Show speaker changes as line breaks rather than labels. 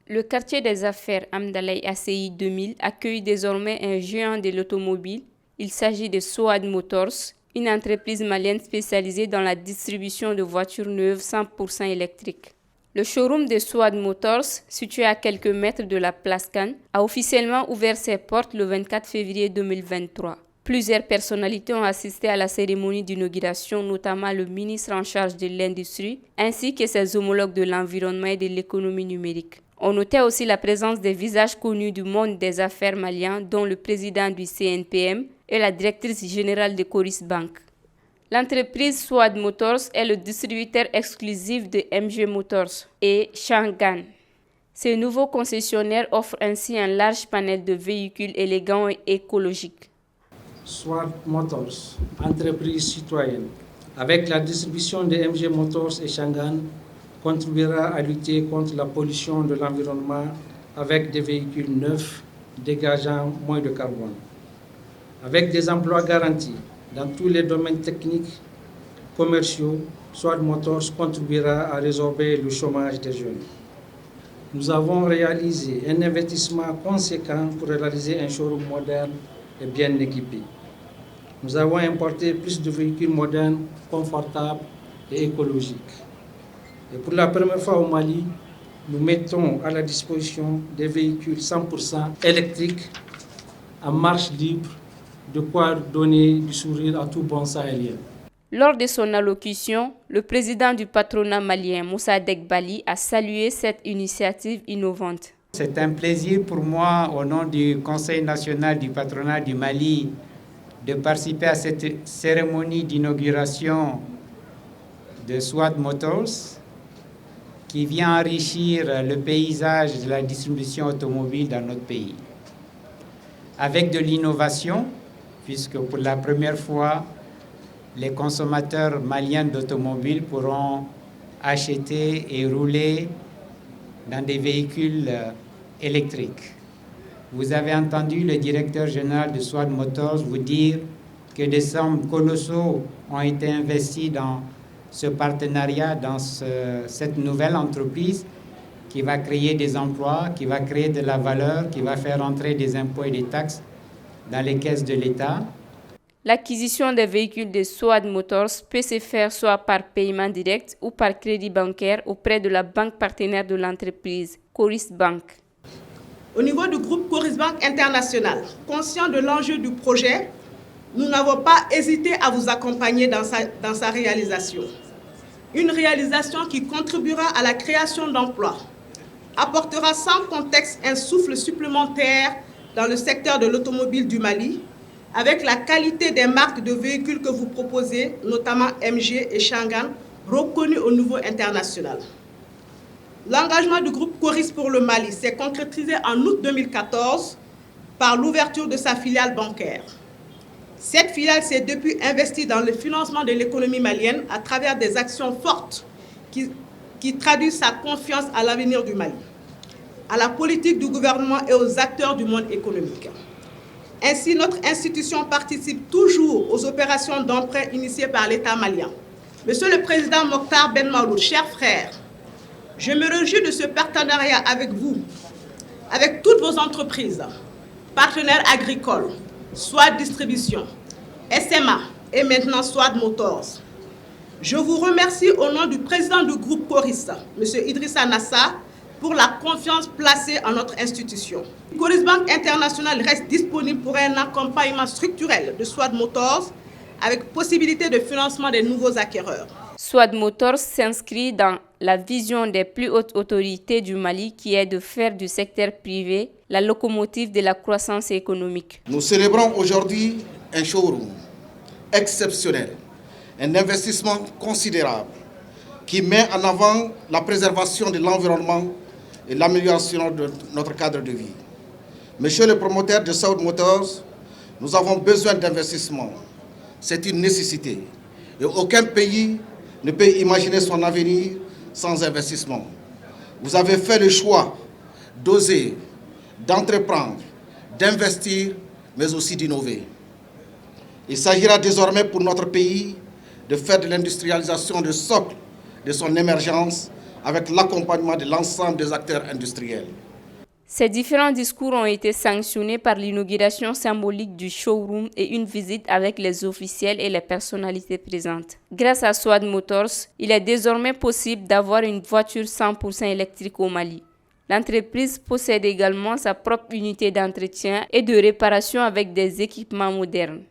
Le quartier des affaires Amdalaï ACI 2000 accueille désormais un géant de l'automobile. Il s'agit de Souad Motors, une entreprise malienne spécialisée dans la distribution de voitures neuves 100% électriques. Le showroom de Souad Motors, situé à quelques mètres de la place Cannes, a officiellement ouvert ses portes le 24 février 2023. Plusieurs personnalités ont assisté à la cérémonie d'inauguration, notamment le ministre en charge de l'industrie, ainsi que ses homologues de l'environnement et de l'économie numérique. On notait aussi la présence des visages connus du monde des affaires malien, dont le président du CNPM et la directrice générale de Coris Bank. L'entreprise Souad Motors est le distributeur exclusif de MG Motors et Shangan. Ces nouveaux concessionnaires offrent ainsi un large panel de véhicules élégants et écologiques.
Souad Motors, entreprise citoyenne, avec la distribution de MG Motors et Shangan, contribuera à lutter contre la pollution de l'environnement avec des véhicules neufs dégageant moins de carbone. Avec des emplois garantis dans tous les domaines techniques, commerciaux, Souad Motors contribuera à résorber le chômage des jeunes. Nous avons réalisé un investissement conséquent pour réaliser un showroom moderne et bien équipé. Nous avons importé plus de véhicules modernes, confortables et écologiques. Et pour la première fois au Mali, nous mettons à la disposition des véhicules 100% électriques à marche libre, de quoi donner du sourire à tout bon Sahélien.
Lors de son allocution, le président du patronat malien, Moussa Degbali, a salué cette initiative innovante.
C'est un plaisir pour moi, au nom du Conseil national du patronat du Mali, de participer à cette cérémonie d'inauguration de Souad Motors, qui vient enrichir le paysage de la distribution automobile dans notre pays. Avec de l'innovation, puisque pour la première fois, les consommateurs maliens d'automobiles pourront acheter et rouler dans des véhicules électriques. Vous avez entendu le directeur général de Souad Motors vous dire que des sommes colossaux ont été investies dans ce partenariat, dans cette nouvelle entreprise qui va créer des emplois, qui va créer de la valeur, qui va faire entrer des impôts et des taxes dans les caisses de l'État.
L'acquisition des véhicules de Souad Motors peut se faire soit par paiement direct ou par crédit bancaire auprès de la banque partenaire de l'entreprise, Coris Bank.
Au niveau du groupe Coris Bank International, conscient de l'enjeu du projet, nous n'avons pas hésité à vous accompagner dans sa réalisation. Une réalisation qui contribuera à la création d'emplois, apportera sans contexte un souffle supplémentaire dans le secteur de l'automobile du Mali, avec la qualité des marques de véhicules que vous proposez, notamment MG et Shangan, reconnues au niveau international. L'engagement du groupe Coris pour le Mali s'est concrétisé en août 2014 par l'ouverture de sa filiale bancaire. Cette filiale s'est depuis investie dans le financement de l'économie malienne à travers des actions fortes qui traduisent sa confiance à l'avenir du Mali, à la politique du gouvernement et aux acteurs du monde économique. Ainsi, notre institution participe toujours aux opérations d'emprunt initiées par l'État malien. Monsieur le Président Mokhtar Ben Maaloud, chers frères, je me réjouis de ce partenariat avec vous, avec toutes vos entreprises, partenaires agricoles, Souad Distribution, SMA et maintenant Souad Motors. Je vous remercie au nom du président du groupe Coris, M. Idrissa Nassa, pour la confiance placée en notre institution. Coris Bank International reste disponible pour un accompagnement structurel de Souad Motors avec possibilité de financement des nouveaux acquéreurs.
Souad Motors s'inscrit dans la vision des plus hautes autorités du Mali qui est de faire du secteur privé la locomotive de la croissance économique.
Nous célébrons aujourd'hui un showroom exceptionnel, un investissement considérable qui met en avant la préservation de l'environnement et l'amélioration de notre cadre de vie. Monsieur le promoteur de Souad Motors, nous avons besoin d'investissement. C'est une nécessité. Et aucun pays ne peut imaginer son avenir sans investissement. Vous avez fait le choix d'oser, d'entreprendre, d'investir, mais aussi d'innover. Il s'agira désormais pour notre pays de faire de l'industrialisation le socle de son émergence avec l'accompagnement de l'ensemble des acteurs industriels.
Ces différents discours ont été sanctionnés par l'inauguration symbolique du showroom et une visite avec les officiels et les personnalités présentes. Grâce à Swad Motors, il est désormais possible d'avoir une voiture 100% électrique au Mali. L'entreprise possède également sa propre unité d'entretien et de réparation avec des équipements modernes.